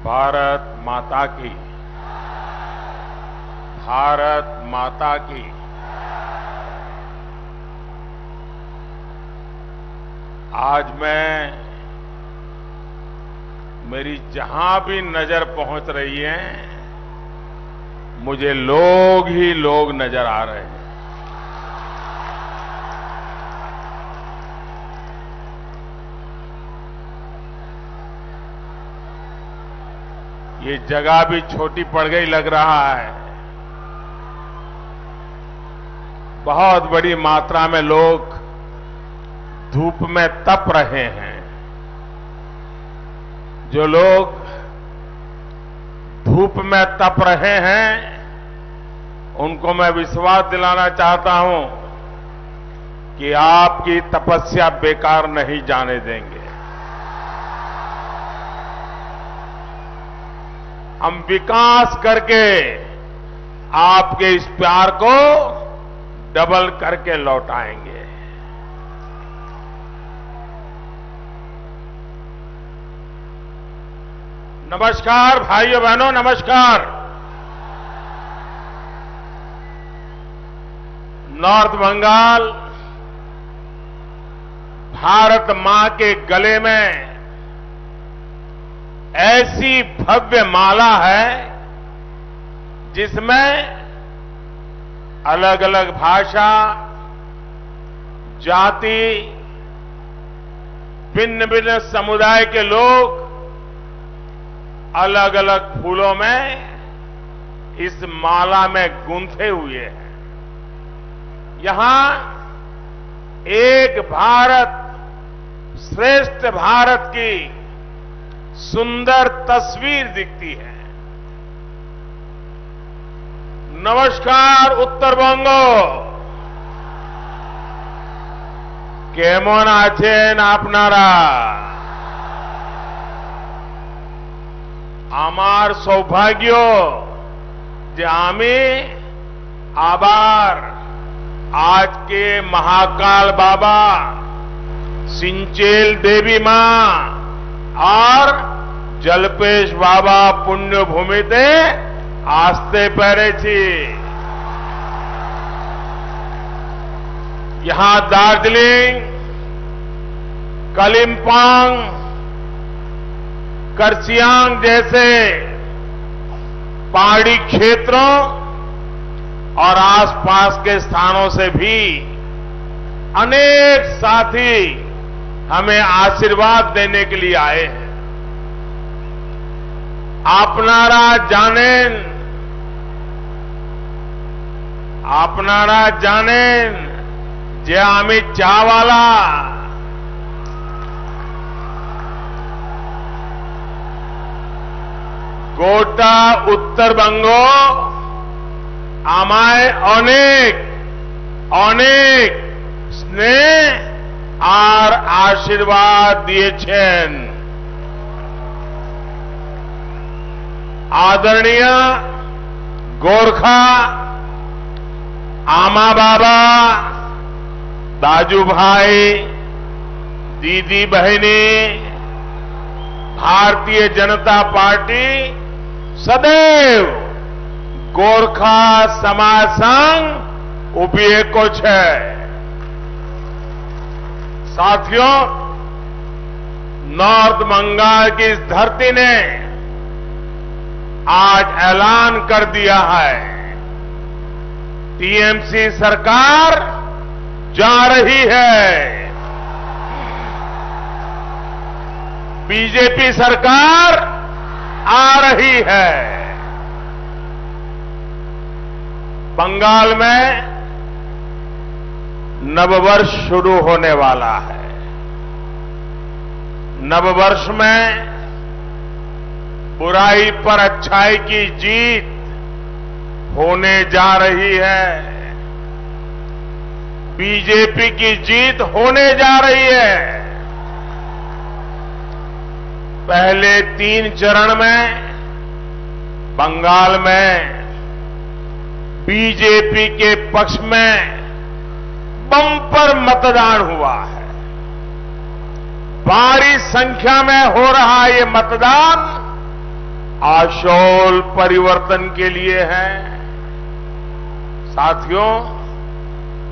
भारत माता की, भारत माता की। आज मैं, मेरी जहां भी नजर पहुंच रही है, मुझे लोग ही लोग नजर आ रहे हैं। ये जगह भी छोटी पड़ गई लग रहा है। बहुत बड़ी मात्रा में लोग धूप में तप रहे हैं। जो लोग धूप में तप रहे हैं, उनको मैं विश्वास दिलाना चाहता हूं कि आपकी तपस्या बेकार नहीं जाने देंगे। हम विकास करके आपके इस प्यार को डबल करके लौटाएंगे। नमस्कार भाइयों बहनों, नमस्कार। नॉर्थ बंगाल भारत मां के गले में ऐसी भव्य माला है जिसमें अलग अलग भाषा, जाति, भिन्न भिन्न समुदाय के लोग अलग अलग फूलों में इस माला में गूंथे हुए हैं। यहां एक भारत श्रेष्ठ भारत की सुंदर तस्वीर दिखती है। नमस्कार उत्तरबंगो, केमन आছেন আপনারা? আমার সৌভাগ্য যে আমি আবার আজকে महाकाल बाबा, सिंचेल देवी मां और जलपेश बाबा पुण्यभूमिते आस्ते पेरेছি। यहां दार्जिलिंग, कालिम्पोंग, कर्सियांग जैसे पहाड़ी क्षेत्रों और आसपास के स्थानों से भी अनेक साथी हमें आशीर्वाद देने के लिए आए हैं। আপনারা জানেন যে আমি চাওয়ালা। গোটা উত্তরবঙ্গ আমায় অনেক অনেক স্নেহ আর আশীর্বাদ দিয়েছেন। आदरणीय गोरखा, आमा बाबा, दाजू भाई, दीदी बहनी, भारतीय जनता पार्टी सदैव गोरखा समाज संग उभे को छे। साथियों, नॉर्थ बंगाल की इस धरती ने आज ऐलान कर दिया है, टीएमसी सरकार जा रही है, बीजेपी सरकार आ रही है। बंगाल में नववर्ष शुरू होने वाला है। नववर्ष में बुराई पर अच्छाई की जीत होने जा रही है। बीजेपी की जीत होने जा रही है। पहले 3 चरण में बंगाल में बीजेपी के पक्ष में बम्पर मतदान हुआ है। भारी संख्या में हो रहा ये मतदान आशोल परिवर्तन के लिए है। साथियों,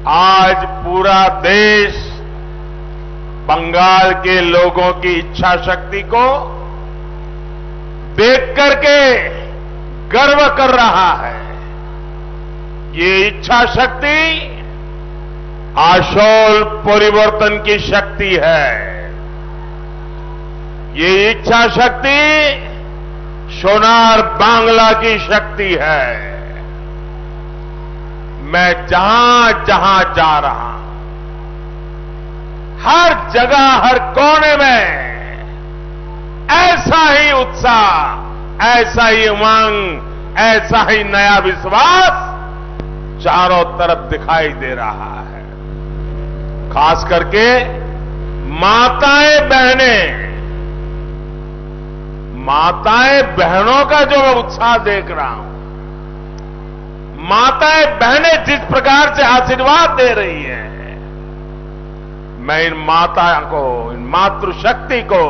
आज पूरा देश बंगाल के लोगों की इच्छा शक्ति को देख करके गर्व कर रहा है। ये इच्छा शक्ति आशोल परिवर्तन की शक्ति है। ये इच्छा शक्ति सोनार बांग्ला की शक्ति है। मैं जहां जहां जा रहा हूं, हर जगह, हर कोने में ऐसा ही उत्साह, ऐसा ही उमंग, ऐसा ही नया विश्वास चारों तरफ दिखाई दे रहा है। खास करके माताएं बहनों का जो मैं उत्साह देख रहा हूं, माताएं बहनें जिस प्रकार से आशीर्वाद दे रही हैं, मैं इन माता को, इन मातृशक्ति को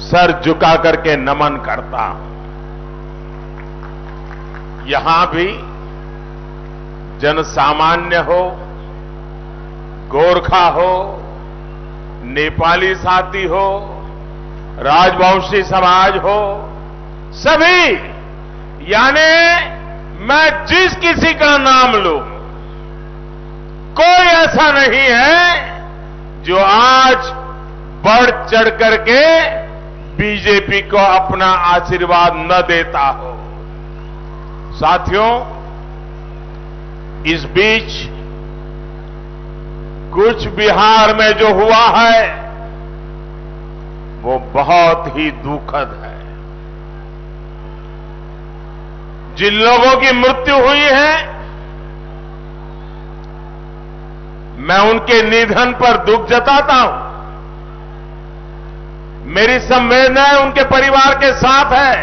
सर झुका करके नमन करता हूं। यहां भी जन सामान्य हो, गोरखा हो, नेपाली साथी हो, राजवंशी समाज हो, सभी, यानी मैं जिस किसी का नाम लूं, कोई ऐसा नहीं है जो आज बढ़ चढ़ करके बीजेपी को अपना आशीर्वाद न देता हो। साथियों, इस बीच कुछ बिहार में जो हुआ है वो बहुत ही दुखद है। जिन लोगों की मृत्यु हुई है, मैं उनके निधन पर दुख जताता हूं। मेरी संवेदनाएं उनके परिवार के साथ है।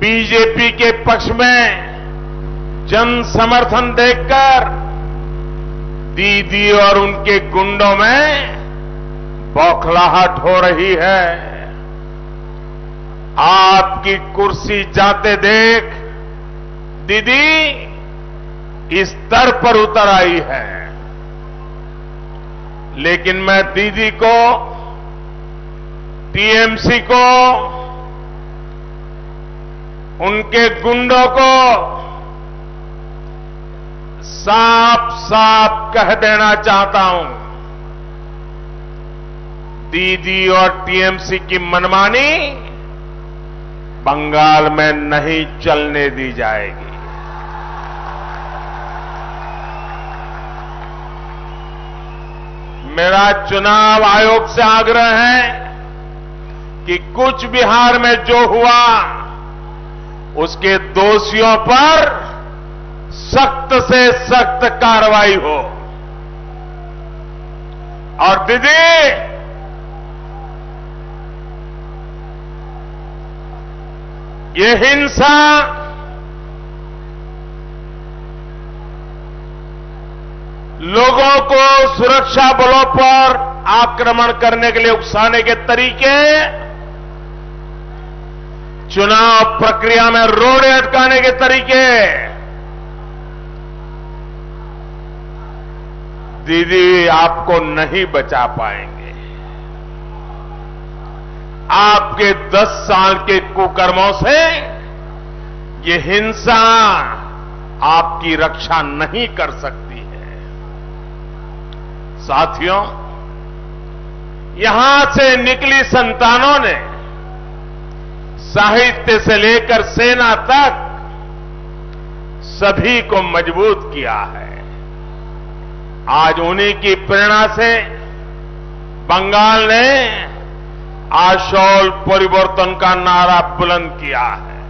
बीजेपी के पक्ष में जन समर्थन देखकर दीदी और उनके गुंडों में बौखलाहट हो रही है। आपकी कुर्सी जाते देख दीदी इस स्तर पर उतर आई है। लेकिन मैं दीदी को, टीएमसी को, उनके गुंडों को साफ साफ कह देना चाहता हूं, दीदी और टीएमसी की मनमानी बंगाल में नहीं चलने दी जाएगी। मेरा चुनाव आयोग से आग्रह है कि कुछ बिहार में जो हुआ उसके दोषियों पर सख्त से सख्त कार्रवाई हो। और दीदी, ये हिंसा लोगों को सुरक्षा बलों पर आक्रमण करने के लिए उकसाने के तरीके, चुनाव प्रक्रिया में रोड़े अटकाने के तरीके, दीदी आपको नहीं बचा पाएंगे। आपके 10 साल के कुकर्मों से ये हिंसा आपकी रक्षा नहीं कर सकती है। साथियों, यहां से निकली संतानों ने साहित्य से लेकर सेना तक सभी को मजबूत किया है। आज उन्हीं की प्रेरणा से बंगाल ने आशोल परिवर्तन का नारा बुलंद किया है।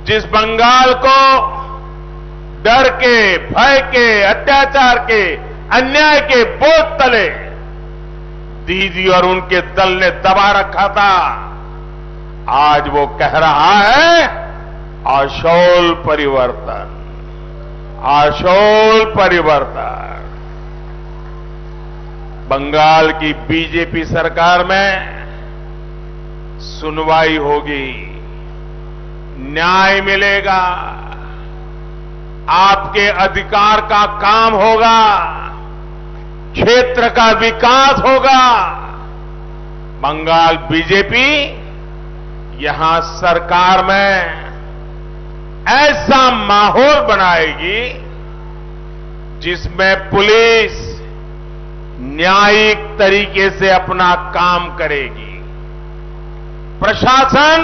जिस बंगाल को डर के, भय के, अत्याचार के, अन्याय के बोझ तले दीदी और उनके दल ने दबा रखा था, आज वो कह रहा है आशोल परिवर्तन, आशोल परिवर्तन। बंगाल की बीजेपी सरकार में सुनवाई होगी, न्याय मिलेगा, आपके अधिकार का काम होगा, क्षेत्र का विकास होगा। बंगाल बीजेपी यहां सरकार में ऐसा माहौल बनाएगी जिसमें पुलिस न्यायिक तरीके से अपना काम करेगी, प्रशासन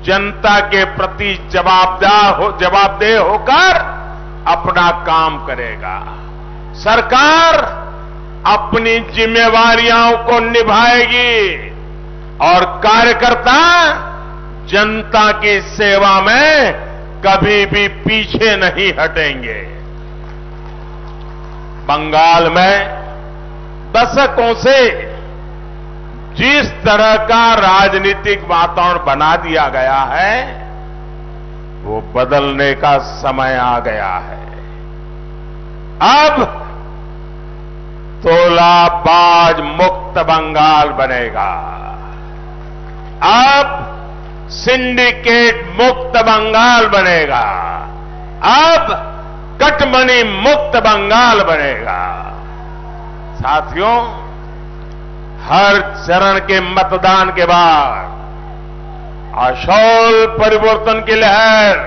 जनता के प्रति जवाबदेह होकर अपना काम करेगा, सरकार अपनी जिम्मेवारियों को निभाएगी और कार्यकर्ता जनता की सेवा में कभी भी पीछे नहीं हटेंगे। बंगाल में दशकों से जिस तरह का राजनीतिक वातावरण बना दिया गया है, वो बदलने का समय आ गया है। अब तोलाबाज मुक्त बंगाल बनेगा, अब सिंडिकेट मुक्त बंगाल बनेगा, अब कटमनी मुक्त बंगाल बनेगा। साथियों, हर चरण के मतदान के बाद आशौल परिवर्तन की लहर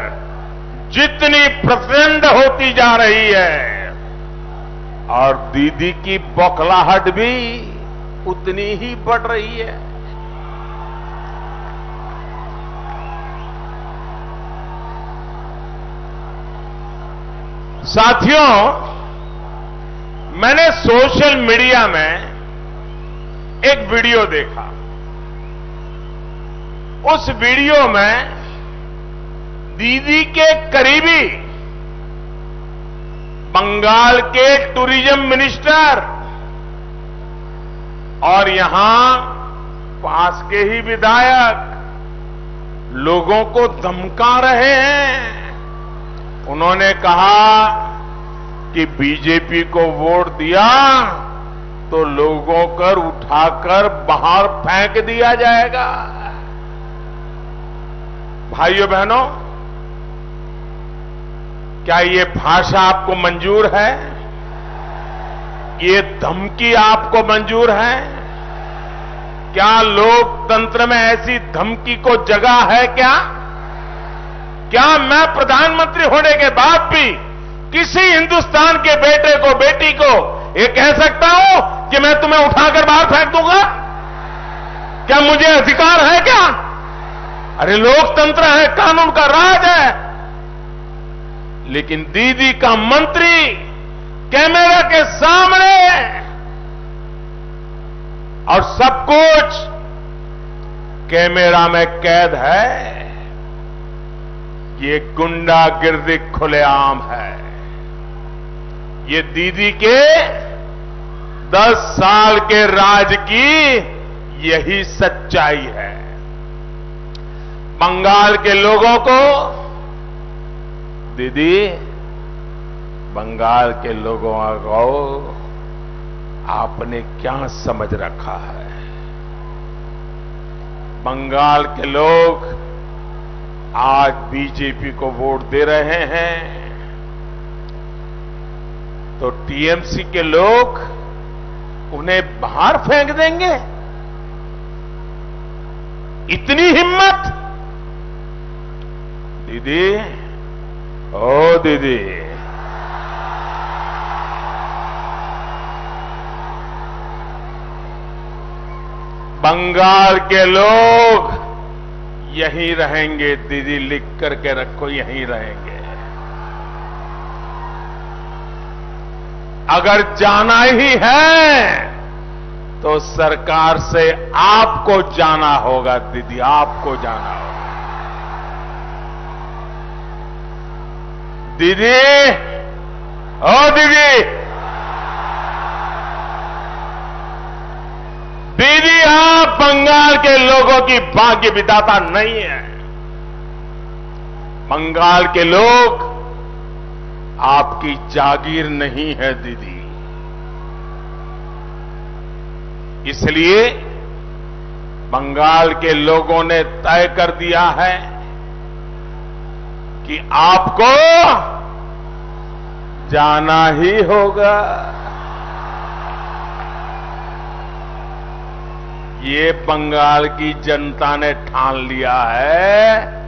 जितनी प्रचंड होती जा रही है और दीदी की बौखलाहट भी उतनी ही बढ़ रही है। साथियों, मैंने सोशल मीडिया में एक वीडियो देखा। उस वीडियो में दीदी के करीबी बंगाल के टूरिज्म मिनिस्टर और यहां पास के ही विधायक लोगों को धमका रहे हैं। उन्होंने कहा कि बीजेपी को वोट दिया तो लोगों को उठाकर बाहर फेंक दिया जाएगा। भाइयों बहनों, क्या ये भाषा आपको मंजूर है? ये धमकी आपको मंजूर है? क्या लोकतंत्र में ऐसी धमकी को जगह है क्या? क्या मैं प्रधानमंत्री होने के बाद भी किसी हिंदुस्तान के बेटे को, बेटी को ये कह सकता हूं कि मैं तुम्हें उठाकर बाहर फेंक दूंगा? क्या मुझे अधिकार है क्या? अरे लोकतंत्र है, कानून का राज है। लेकिन दीदी का मंत्री कैमरा के सामने और सब कुछ कैमरा में कैद है। ये गुंडागिर्दी खुलेआम है। ये दीदी के 10 साल के राज की यही सच्चाई है। बंगाल के लोगों को, दीदी, बंगाल के लोगों को आपने क्या समझ रखा है? बंगाल के लोग आज बीजेपी को वोट दे रहे हैं तो टीएमसी के लोग उन्हें बाहर फेंक देंगे? इतनी हिम्मत? दीदी, ओ दीदी, बंगाल के लोग यहीं रहेंगे। दीदी, लिख करके रखो, यहीं रहेंगे। अगर जाना ही है तो सरकार से आपको जाना होगा। दीदी, आपको जाना होगा। दीदी, ओ दीदी, दीदी, आप बंगाल के लोगों की भाग्य विधाता नहीं है। बंगाल के लोग आपकी जागीर नहीं है दीदी। इसलिए बंगाल के लोगों ने तय कर दिया है कि आपको जाना ही होगा। ये बंगाल की जनता ने ठान लिया है।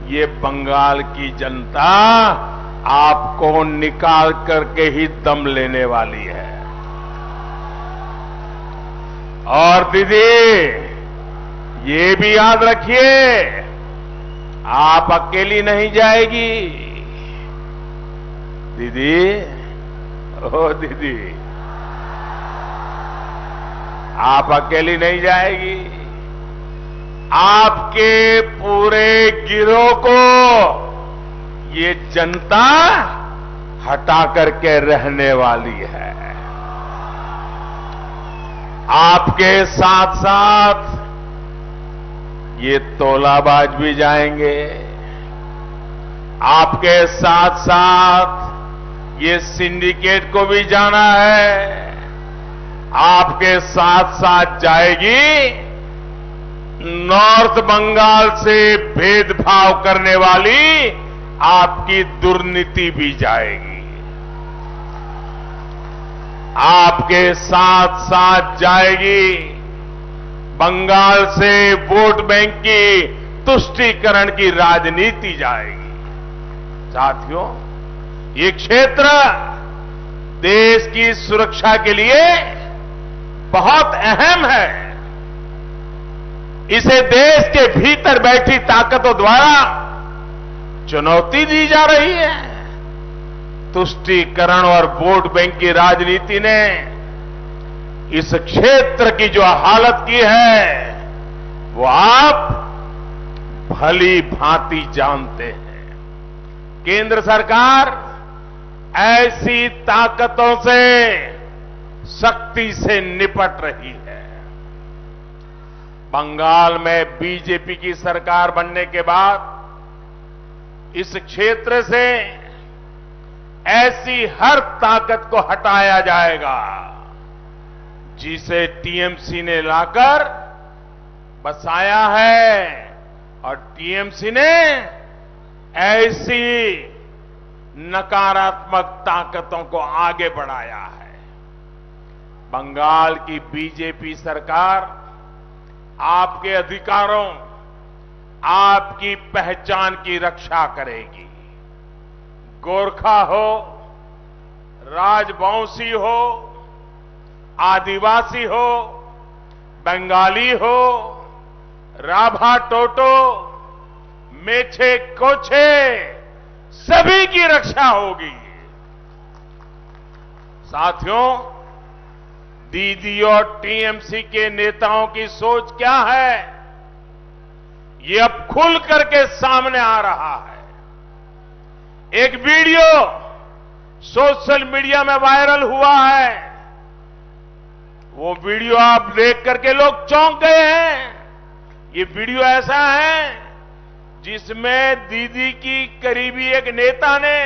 ये बंगाल की जनता आपको निकाल करके ही दम लेने वाली है। और दीदी, ये भी याद रखिए, आप अकेली नहीं जाएगी। दीदी, ओ दीदी, आप अकेली नहीं जाएगी। आपके पूरे गिरोह को ये जनता हटा करके रहने वाली है। आपके साथ साथ ये तोलाबाज भी जाएंगे। आपके साथ साथ ये सिंडिकेट को भी जाना है। आपके साथ साथ जाएगी नॉर्थ बंगाल से भेदभाव करने वाली आपकी दुर्नीति भी जाएगी। आपके साथ साथ जाएगी बंगाल से वोट बैंक की तुष्टीकरण की राजनीति जाएगी। साथियों, ये क्षेत्र देश की सुरक्षा के लिए बहुत अहम है। इसे देश के भीतर बैठी ताकतों द्वारा चुनौती दी जा रही है। तुष्टीकरण और वोट बैंक की राजनीति ने इस क्षेत्र की जो हालत की है वो आप भली भांति जानते हैं। केंद्र सरकार ऐसी ताकतों से सख्ती से निपट रही है। बंगाल में बीजेपी की सरकार बनने के बाद इस क्षेत्र से ऐसी हर ताकत को हटाया जाएगा जिसे टीएमसी ने लाकर बसाया है, और टीएमसी ने ऐसी नकारात्मक ताकतों को आगे बढ़ाया है। बंगाल की बीजेपी सरकार आपके अधिकारों, आपकी पहचान की रक्षा करेगी। गोरखा हो, राजवंशी हो, आदिवासी हो, बंगाली हो, राभा टोटो, मेछे कोछे, सभी की रक्षा होगी। साथियों, दीदी और टीएमसी के नेताओं की सोच क्या है, ये अब खुल करके सामने आ रहा है। एक वीडियो सोशल मीडिया में वायरल हुआ है। वो वीडियो आप देख करके लोग चौंक गए हैं। ये वीडियो ऐसा है जिसमें दीदी की करीबी एक नेता ने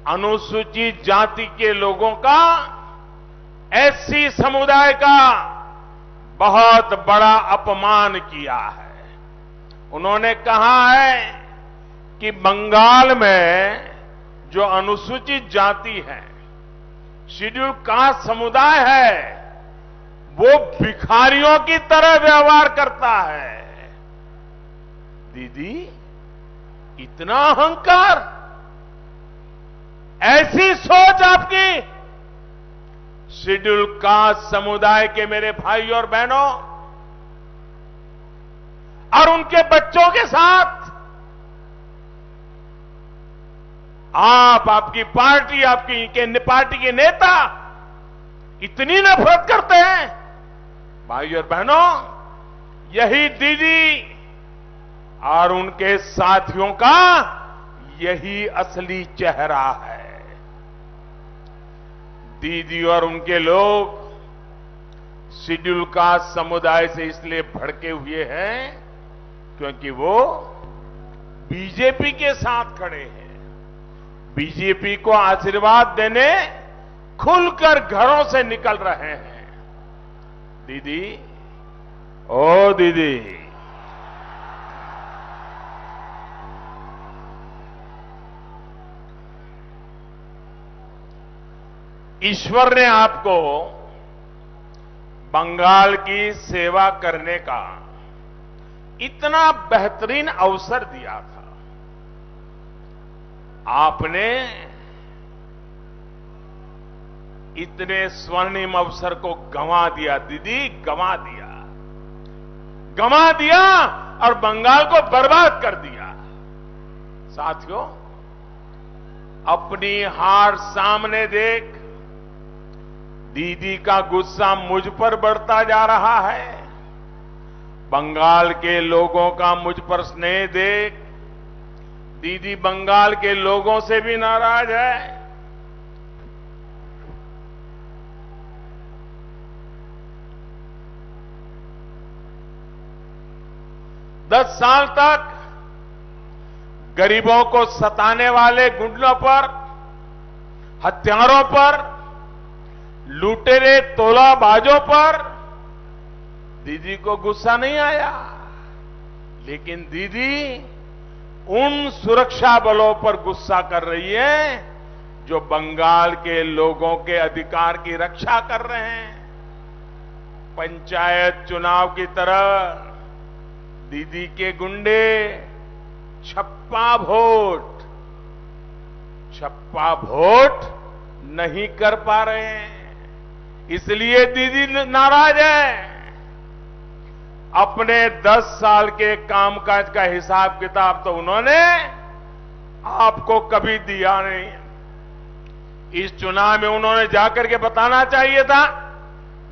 अनुसूचित जाति के लोगों का, एससी समुदाय का बहुत बड़ा अपमान किया है। उन्होंने कहा है कि बंगाल में जो अनुसूचित जाति है, शेड्यूल कास्ट समुदाय है, वो भिखारियों की तरह व्यवहार करता है। दीदी, इतना अहंकार, ऐसी सोच आपकी। शेड्यूल कास्ट समुदाय के मेरे भाई और बहनों और उनके बच्चों के साथ आपकी पार्टी, पार्टी के नेता इतनी नफरत करते हैं। भाई और बहनों, यही दीदी और उनके साथियों का यही असली चेहरा है। दीदी और उनके लोग शेड्यूल कास्ट समुदाय से इसलिए भड़के हुए हैं क्योंकि वो बीजेपी के साथ खड़े हैं। बीजेपी को आशीर्वाद देने खुलकर घरों से निकल रहे हैं। दीदी, ओ दीदी, ईश्वर ने आपको बंगाल की सेवा करने का इतना बेहतरीन अवसर दिया था। आपने इतने स्वर्णिम अवसर को गंवा दिया दीदी, गंवा दिया, गंवा दिया और बंगाल को बर्बाद कर दिया। साथियों, अपनी हार सामने देख दीदी का गुस्सा मुझ पर बढ़ता जा रहा है। बंगाल के लोगों का मुझ पर स्नेह देख दीदी बंगाल के लोगों से भी नाराज है। दस साल तक गरीबों को सताने वाले गुंडों पर, हत्यारों पर, लुटेरे तोलाबाजों पर दीदी को गुस्सा नहीं आया, लेकिन दीदी उन सुरक्षा बलों पर गुस्सा कर रही है जो बंगाल के लोगों के अधिकार की रक्षा कर रहे हैं। पंचायत चुनाव की तरह दीदी के गुंडे छप्पा वोट नहीं कर पा रहे हैं, इसलिए दीदी नाराज है। अपने 10 साल के कामकाज का हिसाब किताब तो उन्होंने आपको कभी दिया नहीं। इस चुनाव में उन्होंने जाकर के बताना चाहिए था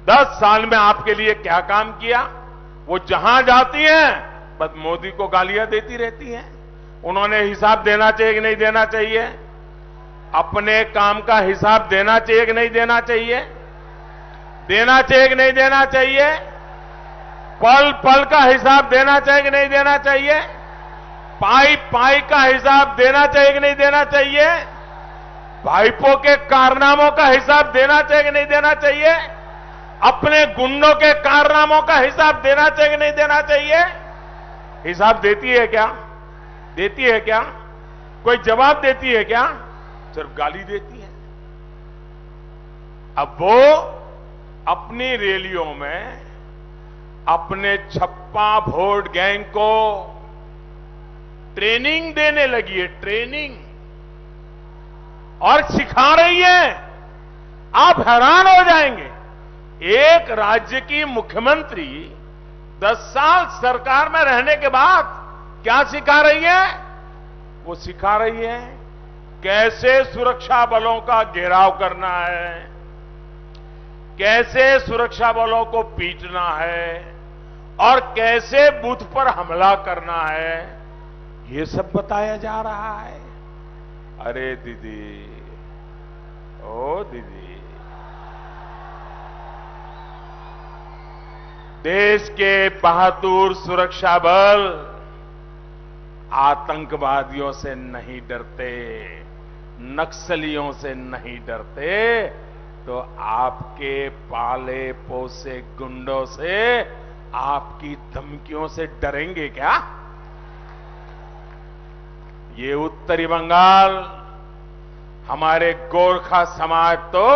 10 साल में आपके लिए क्या काम किया। वो जहां जाती हैं बस मोदी को गालियां देती रहती हैं। उन्होंने हिसाब देना चाहिए कि नहीं देना चाहिए? अपने काम का हिसाब देना चाहिए कि नहीं देना चाहिए? देना चाहिए कि नहीं देना चाहिए? पल पल का हिसाब देना चाहिए कि नहीं देना चाहिए? पाई पाई का हिसाब देना चाहिए कि नहीं देना चाहिए? भाईपों के कारनामों का हिसाब देना चाहिए कि नहीं देना चाहिए? अपने गुंडों के कारनामों का हिसाब देना चाहिए कि नहीं देना चाहिए? हिसाब देती है क्या? देती है क्या? कोई जवाब देती है क्या? सिर्फ गाली देती है। अब वो अपनी रैलियों में अपने छप्पा वोट गैंग को ट्रेनिंग देने लगी है, ट्रेनिंग, और सिखा रही है। आप हैरान हो जाएंगे, एक राज्य की मुख्यमंत्री 10 साल सरकार में रहने के बाद क्या सिखा रही है? वो सिखा रही है कैसे सुरक्षा बलों का घेराव करना है, कैसे सुरक्षा बलों को पीटना है और कैसे बूथ पर हमला करना है, ये सब बताया जा रहा है। अरे दीदी, ओ दीदी, देश के बहादुर सुरक्षा बल आतंकवादियों से नहीं डरते, नक्सलियों से नहीं डरते, तो आपके पाले पोसे गुंडों से, आपकी धमकियों से डरेंगे क्या? ये उत्तरी बंगाल, हमारे गोरखा समाज तो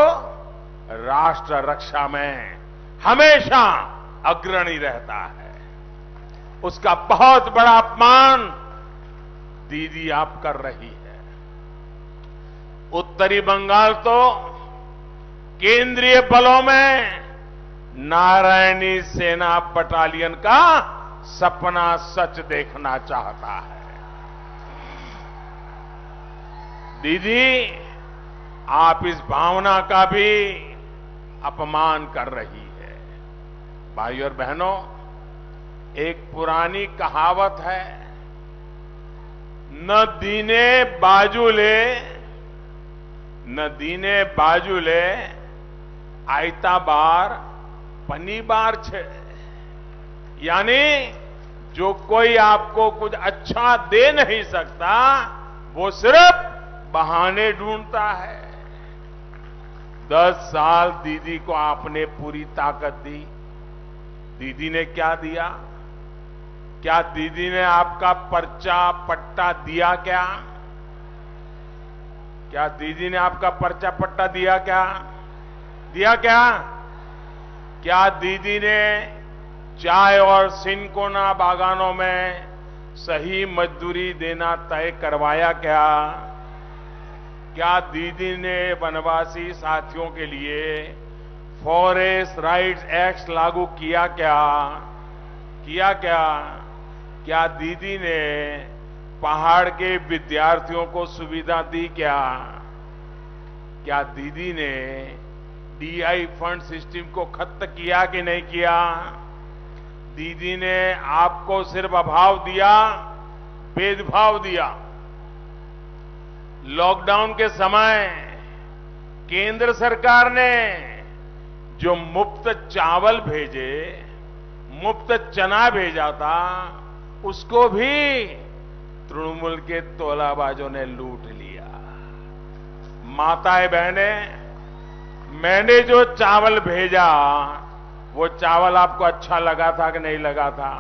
राष्ट्र रक्षा में हमेशा अग्रणी रहता है। उसका बहुत बड़ा अपमान दीदी आप कर रही है। उत्तरी बंगाल तो केंद्रीय बलों में नारायणी सेना बटालियन का सपना सच देखना चाहता है। दीदी, आप इस भावना का भी अपमान कर रही है। भाइयों और बहनों, एक पुरानी कहावत है, न दीने बाजुले आयता बार पनी बार छे। यानी जो कोई आपको कुछ अच्छा दे नहीं सकता, वो सिर्फ बहाने ढूंढता है। 10 साल दीदी को आपने पूरी ताकत दी, दीदी ने क्या दिया? क्या दीदी ने आपका पर्चा पट्टा दिया क्या? क्या दीदी ने आपका पर्चा पट्टा दिया क्या? दिया क्या? क्या दीदी ने चाय और सिनकोना बागानों में सही मजदूरी देना तय करवाया क्या? क्या दीदी ने वनवासी साथियों के लिए फॉरेस्ट राइट्स एक्ट लागू किया क्या? किया क्या? क्या दीदी ने पहाड़ के विद्यार्थियों को सुविधा दी क्या? क्या दीदी ने डीआई फंड सिस्टम को खत्म किया कि नहीं किया? दीदी ने आपको सिर्फ अभाव दिया, भेदभाव दिया। लॉकडाउन के समय केंद्र सरकार ने जो मुफ्त चावल भेजे, मुफ्त चना भेजा था, उसको भी तृणमूल के तोलाबाजों ने लूट लिया। माताएं बहनें, मैंने जो चावल भेजा वो चावल आपको अच्छा लगा था कि नहीं लगा था?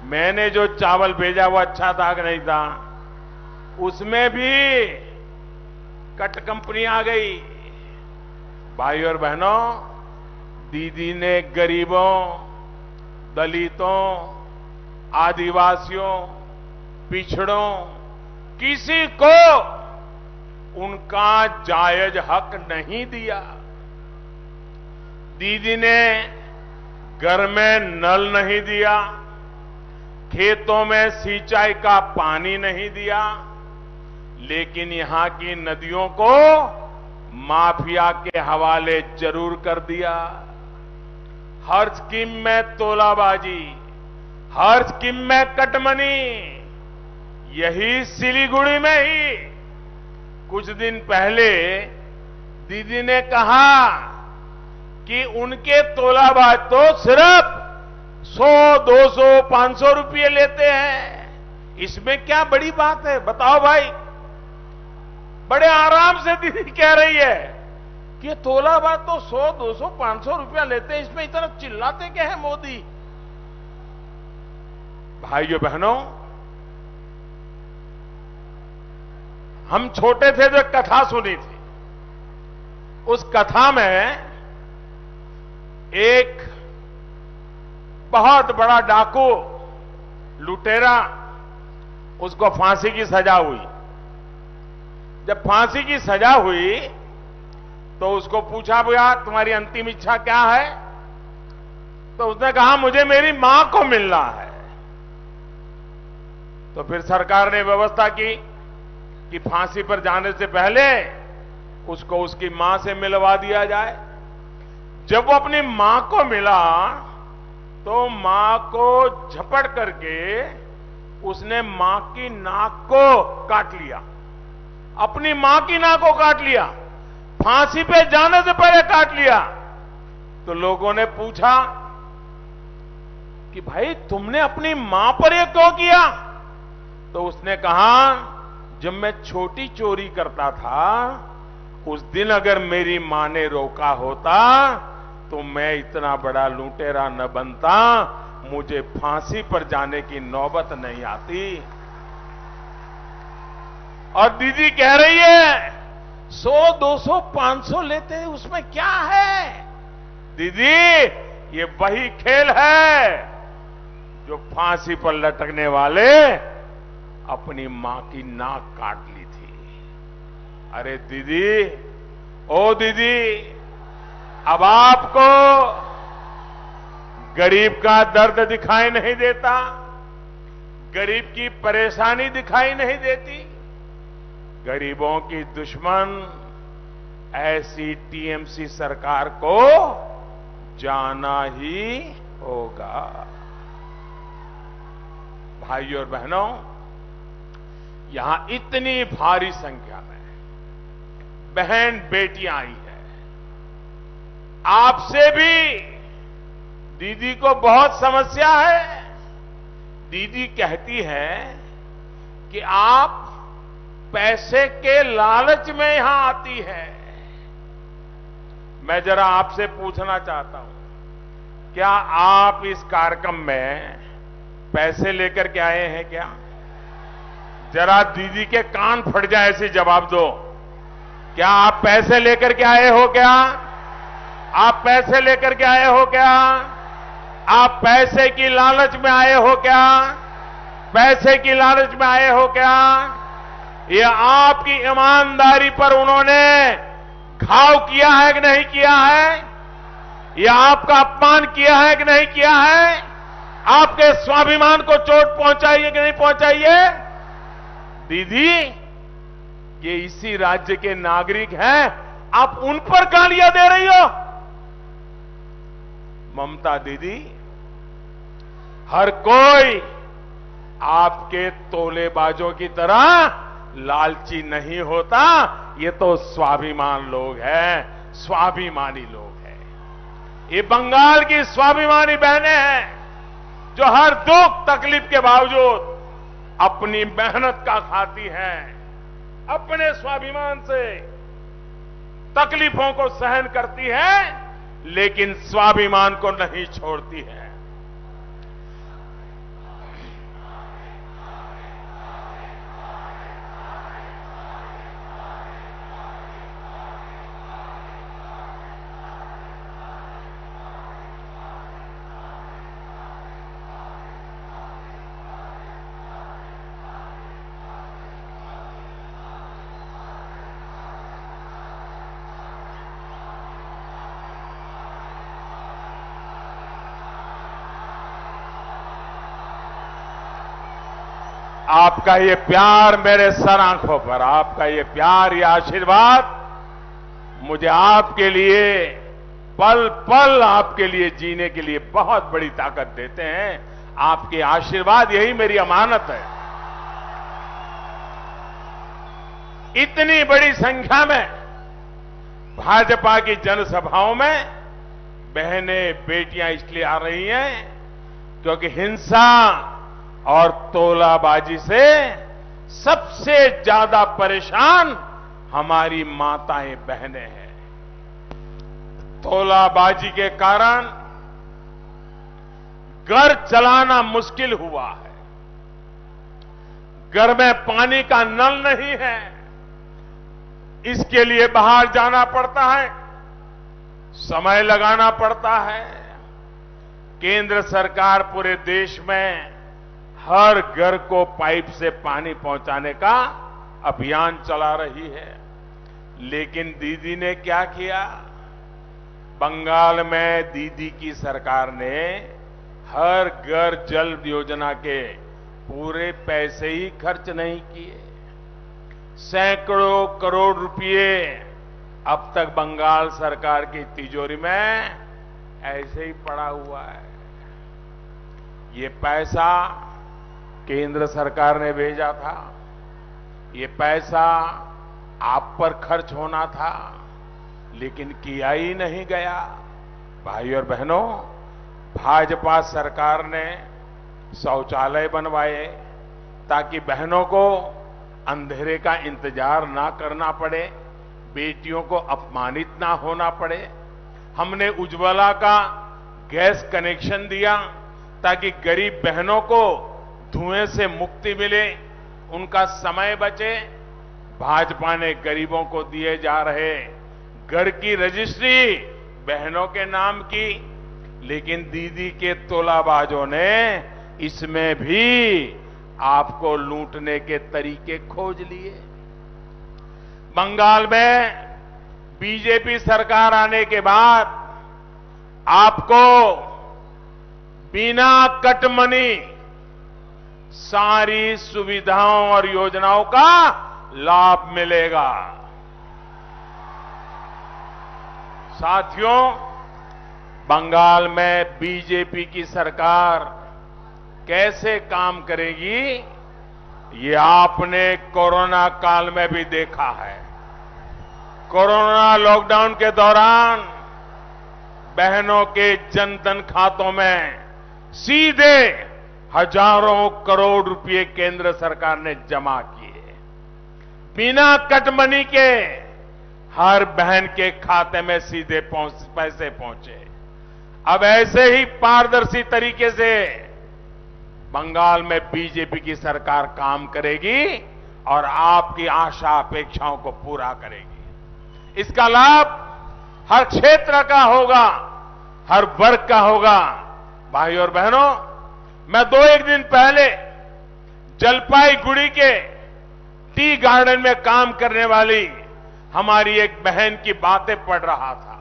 मैंने जो चावल भेजा वो अच्छा था कि नहीं था? उसमें भी कट कंपनी आ गई। भाइयों और बहनों, दीदी ने गरीबों, दलितों, आदिवासियों, पिछड़ों, किसी को उनका जायज हक नहीं दिया। दीदी ने घर में नल नहीं दिया, खेतों में सिंचाई का पानी नहीं दिया, लेकिन यहां की नदियों को माफिया के हवाले जरूर कर दिया। हर स्कीम में तोलाबाजी, हर स्कीम में कटमनी। यही सिलीगुड़ी में ही कुछ दिन पहले दीदी ने कहा कि उनके तोलाबाज तो सिर्फ 100, 200, 500 रुपये लेते हैं। इसमें क्या बड़ी बात है? बताओ भाई। बड़े आराम से दीदी कह रही है कि तोलाबाज तो 100, 200, 500 रुपया लेते हैं, इसमें इतना चिल्लाते क्या है मोदी? भाइयों बहनों, हम छोटे थे जो कथा सुनी थी, उस कथा में एक बहुत बड़ा डाकू, लुटेरा, उसको फांसी की सजा हुई। जब फांसी की सजा हुई तो उसको पूछा, भैया तुम्हारी अंतिम इच्छा क्या है? तो उसने कहा, मुझे मेरी मां को मिलना है। तो फिर सरकार ने व्यवस्था की कि फांसी पर जाने से पहले उसको उसकी मां से मिलवा दिया जाए। जब वो अपनी मां को मिला तो मां को झपट करके उसने मां की नाक को काट लिया, अपनी मां की नाक को काट लिया, फांसी पे जाने से पहले काट लिया। तो लोगों ने पूछा कि भाई तुमने अपनी मां पर यह क्यों किया? तो उसने कहा, जब मैं छोटी चोरी करता था उस दिन अगर मेरी मां ने रोका होता तो मैं इतना बड़ा लुटेरा न बनता, मुझे फांसी पर जाने की नौबत नहीं आती। और दीदी कह रही है 100, 200, 500 लेते हैं, उसमें क्या है? दीदी, ये वही खेल है जो फांसी पर लटकने वाले अपनी मां की नाक काट ली थी। अरे दीदी, ओ दीदी, अब आपको गरीब का दर्द दिखाई नहीं देता, गरीब की परेशानी दिखाई नहीं देती। गरीबों की दुश्मन ऐसी टीएमसी सरकार को जाना ही होगा। भाइयों और बहनों, यहां इतनी भारी संख्या में बहन बेटियां आई है। आपसे भी दीदी को बहुत समस्या है। दीदी कहती है कि आप पैसे के लालच में यहां आती है। मैं जरा आपसे पूछना चाहता हूं, क्या आप इस कार्यक्रम में पैसे लेकर के आए हैं क्या? जरा दीदी के कान फट जाए ऐसे जवाब दो। क्या आप पैसे लेकर के आए हो क्या? आप पैसे लेकर के आए हो क्या? आप पैसे की लालच में आए हो क्या? पैसे की लालच में आए हो क्या? ये आपकी ईमानदारी पर उन्होंने घाव किया है कि नहीं किया है? ये आपका अपमान किया है कि नहीं किया है? आपके स्वाभिमान को चोट पहुंचाई है कि नहीं पहुंचाई है? दीदी, ये इसी राज्य के नागरिक हैं, आप उन पर गालियां दे रही हो। ममता दीदी, हर कोई आपके तोलेबाजों की तरह लालची नहीं होता। ये तो स्वाभिमान लोग हैं, स्वाभिमानी लोग हैं। ये बंगाल की स्वाभिमानी बहनें हैं जो हर दुख तकलीफ के बावजूद अपनी मेहनत का खाती हैं, अपने स्वाभिमान से तकलीफों को सहन करती हैं, लेकिन स्वाभिमान को नहीं छोड़ती हैं। आपका ये प्यार मेरे सर आंखों पर, आपका ये प्यार, ये आशीर्वाद मुझे आपके लिए पल पल आपके लिए जीने के लिए बहुत बड़ी ताकत देते हैं। आपके आशीर्वाद, यही मेरी अमानत है। इतनी बड़ी संख्या में भाजपा की जनसभाओं में बहनें बेटियां इसलिए आ रही हैं क्योंकि हिंसा और तोलाबाजी से सबसे ज्यादा परेशान हमारी माताएं बहनें हैं। तोलाबाजी के कारण घर चलाना मुश्किल हुआ है, घर में पानी का नल नहीं है, इसके लिए बाहर जाना पड़ता है, समय लगाना पड़ता है। केंद्र सरकार पूरे देश में हर घर को पाइप से पानी पहुंचाने का अभियान चला रही है, लेकिन दीदी ने क्या किया? बंगाल में दीदी की सरकार ने हर घर जल योजना के पूरे पैसे ही खर्च नहीं किए। सैकड़ों करोड़ रुपए अब तक बंगाल सरकार की तिजोरी में ऐसे ही पड़ा हुआ है। ये पैसा केंद्र सरकार ने भेजा था, ये पैसा आप पर खर्च होना था, लेकिन किया ही नहीं गया। भाई और बहनों, भाजपा सरकार ने शौचालय बनवाए ताकि बहनों को अंधेरे का इंतजार ना करना पड़े, बेटियों को अपमानित ना होना पड़े। हमने उज्ज्वला का गैस कनेक्शन दिया ताकि गरीब बहनों को धुएं से मुक्ति मिले, उनका समय बचे। भाजपा ने गरीबों को दिए जा रहे घर की रजिस्ट्री बहनों के नाम की, लेकिन दीदी के तोलाबाजों ने इसमें भी आपको लूटने के तरीके खोज लिए। बंगाल में बीजेपी सरकार आने के बाद आपको बिना कटमनी सारी सुविधाओं और योजनाओं का लाभ मिलेगा। साथियों, बंगाल में बीजेपी की सरकार कैसे काम करेगी, ये आपने कोरोना काल में भी देखा है। कोरोना लॉकडाउन के दौरान बहनों के जनधन खातों में सीधे हजारों करोड़ रुपए केंद्र सरकार ने जमा किए। बिना कटमनी के हर बहन के खाते में सीधे पैसे पहुंचे। अब ऐसे ही पारदर्शी तरीके से बंगाल में बीजेपी की सरकार काम करेगी और आपकी आशा अपेक्षाओं को पूरा करेगी। इसका लाभ हर क्षेत्र का होगा, हर वर्ग का होगा। भाइयों और बहनों, मैं 2-1 दिन पहले जलपाईगुड़ी के टी गार्डन में काम करने वाली हमारी एक बहन की बातें पढ़ रहा था।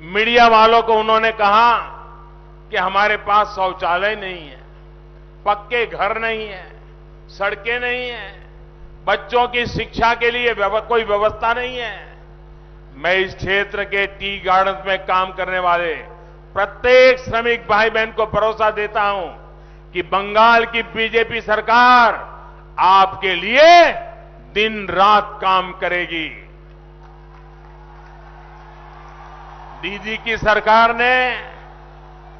मीडिया वालों को उन्होंने कहा कि हमारे पास शौचालय नहीं है, पक्के घर नहीं है, सड़कें नहीं है, बच्चों की शिक्षा के लिए कोई व्यवस्था नहीं है। मैं इस क्षेत्र के टी गार्डन में काम करने वाले प्रत्येक श्रमिक भाई बहन को भरोसा देता हूं कि बंगाल की बीजेपी सरकार आपके लिए दिन रात काम करेगी। दीदी की सरकार ने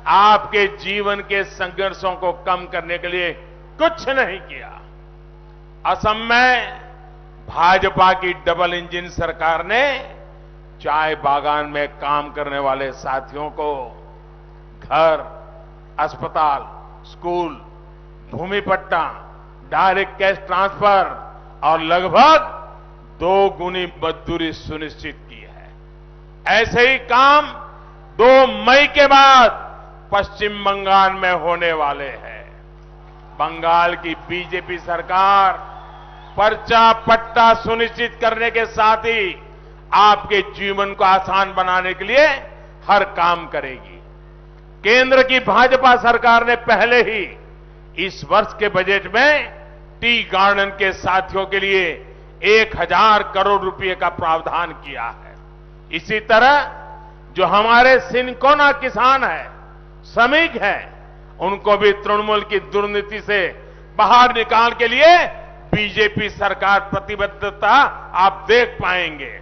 आपके जीवन के संघर्षों को कम करने के लिए कुछ नहीं किया। असम में भाजपा की डबल इंजन सरकार ने चाय बागान में काम करने वाले साथियों को घर, अस्पताल, स्कूल, भूमि पट्टा, डायरेक्ट कैश ट्रांसफर और लगभग 2 गुनी मजदूरी सुनिश्चित की है। ऐसे ही काम 2 मई के बाद पश्चिम बंगाल में होने वाले हैं। बंगाल की बीजेपी सरकार पर्चा पट्टा सुनिश्चित करने के साथ ही आपके जीवन को आसान बनाने के लिए हर काम करेगी। केंद्र की भाजपा सरकार ने पहले ही इस वर्ष के बजट में टी गार्डन के साथियों के लिए 1000 करोड़ रुपए का प्रावधान किया है। इसी तरह जो हमारे सिनकोना किसान हैं, श्रमिक हैं, उनको भी तृणमूल की दुर्नीति से बाहर निकाल के लिए बीजेपी सरकार प्रतिबद्धता आप देख पाएंगे।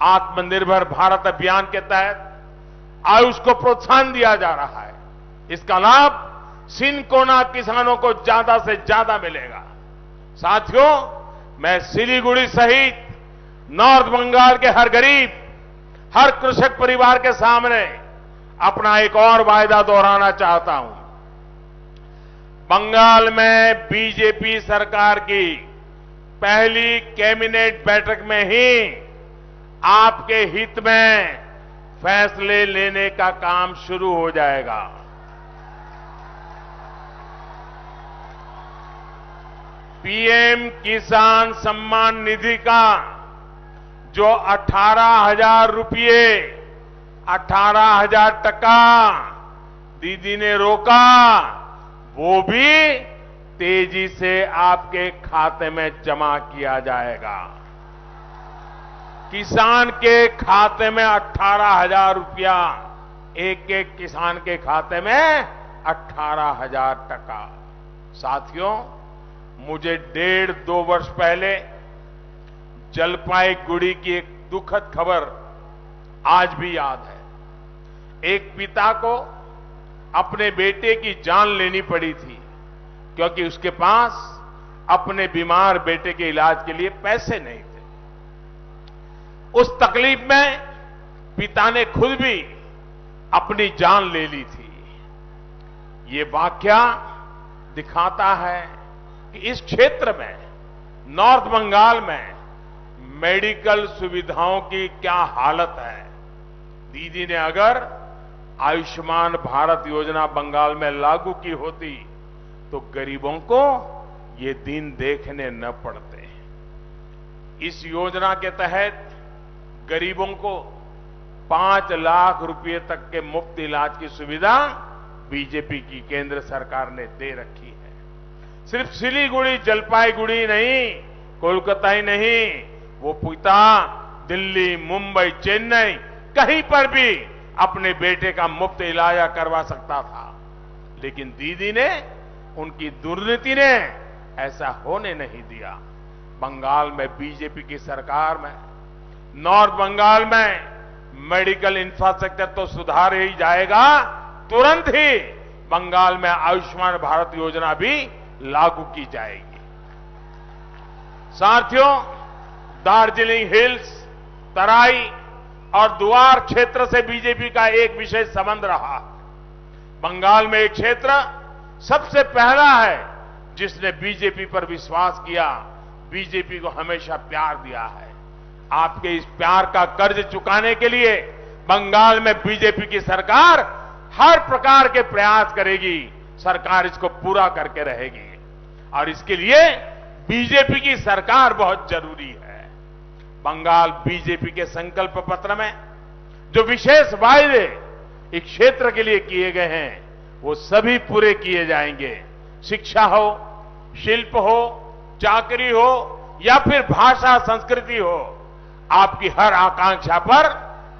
आत्मनिर्भर भारत अभियान के तहत आयुष को प्रोत्साहन दिया जा रहा है। इसका लाभ सिनकोना किसानों को ज्यादा से ज्यादा मिलेगा। साथियों, मैं सिलीगुड़ी सहित नॉर्थ बंगाल के हर गरीब, हर कृषक परिवार के सामने अपना एक और वायदा दोहराना चाहता हूं। बंगाल में बीजेपी सरकार की पहली कैबिनेट बैठक में ही आपके हित में फैसले लेने का काम शुरू हो जाएगा। पीएम किसान सम्मान निधि का जो 18,000 रुपये, 18,000 टका दीदी ने रोका, वो भी तेजी से आपके खाते में जमा किया जाएगा। किसान के खाते में 18,000 रुपया, एक एक किसान के खाते में 18,000 टका। साथियों, मुझे 1.5-2 वर्ष पहले जलपाईगुड़ी की एक दुखद खबर आज भी याद है। एक पिता को अपने बेटे की जान लेनी पड़ी थी क्योंकि उसके पास अपने बीमार बेटे के इलाज के लिए पैसे नहीं थे। उस तकलीफ में पिता ने खुद भी अपनी जान ले ली थी। ये वाकया दिखाता है कि इस क्षेत्र में, नॉर्थ बंगाल में मेडिकल सुविधाओं की क्या हालत है। दीदी ने अगर आयुष्मान भारत योजना बंगाल में लागू की होती तो गरीबों को ये दिन देखने न पड़ते। इस योजना के तहत गरीबों को 5 लाख रुपए तक के मुफ्त इलाज की सुविधा बीजेपी की केंद्र सरकार ने दे रखी है। सिर्फ सिलीगुड़ी, जलपाईगुड़ी नहीं, कोलकाता ही नहीं, वो पिता दिल्ली, मुंबई, चेन्नई कहीं पर भी अपने बेटे का मुफ्त इलाज करवा सकता था। लेकिन दीदी ने, उनकी दुर्नीति ने ऐसा होने नहीं दिया। बंगाल में बीजेपी की सरकार में, नॉर्थ बंगाल में मेडिकल इंफ्रास्ट्रक्चर तो सुधार ही जाएगा, तुरंत ही बंगाल में आयुष्मान भारत योजना भी लागू की जाएगी। साथियों, दार्जिलिंग हिल्स, तराई और द्वार क्षेत्र से बीजेपी का एक विशेष संबंध रहा। बंगाल में एक क्षेत्र सबसे पहला है जिसने बीजेपी पर विश्वास किया, बीजेपी को हमेशा प्यार दिया है। आपके इस प्यार का कर्ज चुकाने के लिए बंगाल में बीजेपी की सरकार हर प्रकार के प्रयास करेगी। सरकार इसको पूरा करके रहेगी और इसके लिए बीजेपी की सरकार बहुत जरूरी है। बंगाल बीजेपी के संकल्प पत्र में जो विशेष वायदे इस क्षेत्र के लिए किए गए हैं वो सभी पूरे किए जाएंगे। शिक्षा हो, शिल्प हो, चाकरी हो या फिर भाषा संस्कृति हो, आपकी हर आकांक्षा पर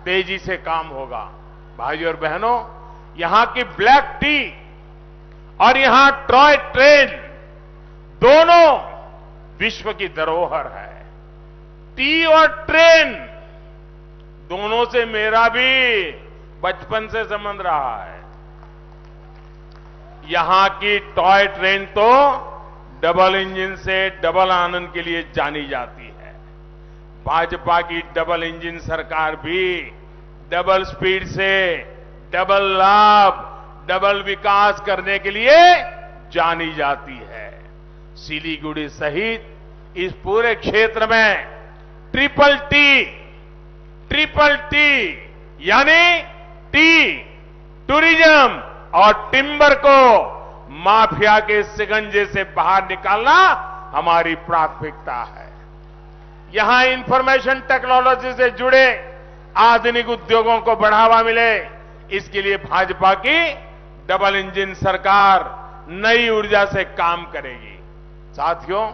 तेजी से काम होगा। भाइयों और बहनों, यहां की ब्लैक टी और यहां टॉय ट्रेन दोनों विश्व की धरोहर है। टी और ट्रेन दोनों से मेरा भी बचपन से संबंध रहा है। यहां की टॉय ट्रेन तो डबल इंजन से डबल आनंद के लिए जानी जाती है। भाजपा की डबल इंजन सरकार भी डबल स्पीड से डबल लाभ, डबल विकास करने के लिए जानी जाती है। सिलीगुड़ी सहित इस पूरे क्षेत्र में ट्रिपल टी यानी टी, टूरिज्म और टिम्बर को माफिया के शिकंजे से बाहर निकालना हमारी प्राथमिकता है। यहां इंफॉर्मेशन टेक्नोलॉजी से जुड़े आधुनिक उद्योगों को बढ़ावा मिले, इसके लिए भाजपा की डबल इंजन सरकार नई ऊर्जा से काम करेगी। साथियों,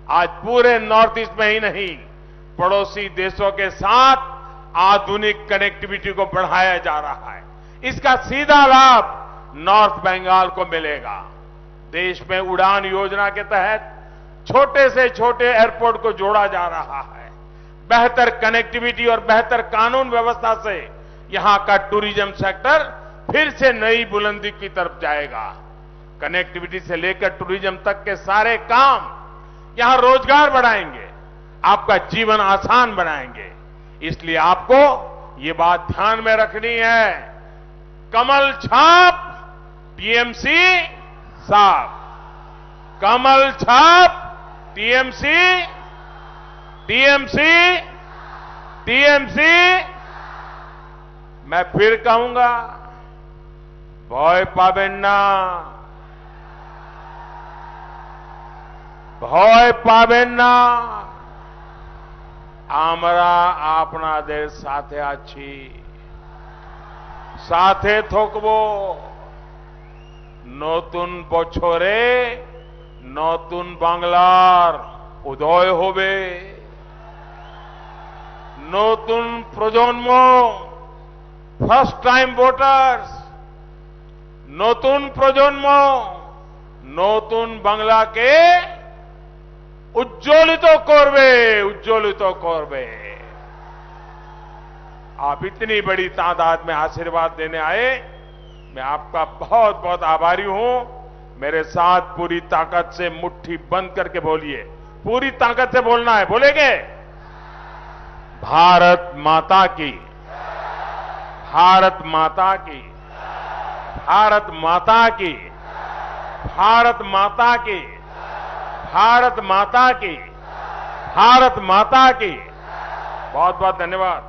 आज पूरे नॉर्थ ईस्ट में ही नहीं, पड़ोसी देशों के साथ आधुनिक कनेक्टिविटी को बढ़ाया जा रहा है। इसका सीधा लाभ नॉर्थ बंगाल को मिलेगा। देश में उड़ान योजना के तहत छोटे से छोटे एयरपोर्ट को जोड़ा जा रहा है। बेहतर कनेक्टिविटी और बेहतर कानून व्यवस्था से यहां का टूरिज्म सेक्टर फिर से नई बुलंदी की तरफ जाएगा। कनेक्टिविटी से लेकर टूरिज्म तक के सारे काम यहां रोजगार बढ़ाएंगे, आपका जीवन आसान बनाएंगे। इसलिए आपको ये बात ध्यान में रखनी है, कमल छाप टीएमसी साफ, कमल छाप टीएमसी मैं फिर कहूंगा, भय पाबेन ना, भय पाबेन ना, আমরা আপনাদের সাথে আছি, সাথে থাকবো। নতুন বছরে নতুন বাংলার উদয় হবে। নতুন প্রজন্ম, ফার্স্ট টাইম ভোটার্স, নতুন প্রজন্ম নতুন বাংলাকে उज्ज्वलित करबे। आप इतनी बड़ी तादाद में आशीर्वाद देने आए, मैं आपका बहुत बहुत आभारी हूं। मेरे साथ पूरी ताकत से मुट्ठी बंद करके बोलिए, पूरी ताकत से बोलना है, बोलेंगे? भारत माता की, भारत माता की, भारत माता की, भारत माता की, भारत माता की, भारत माता की। बहुत बहुत धन्यवाद।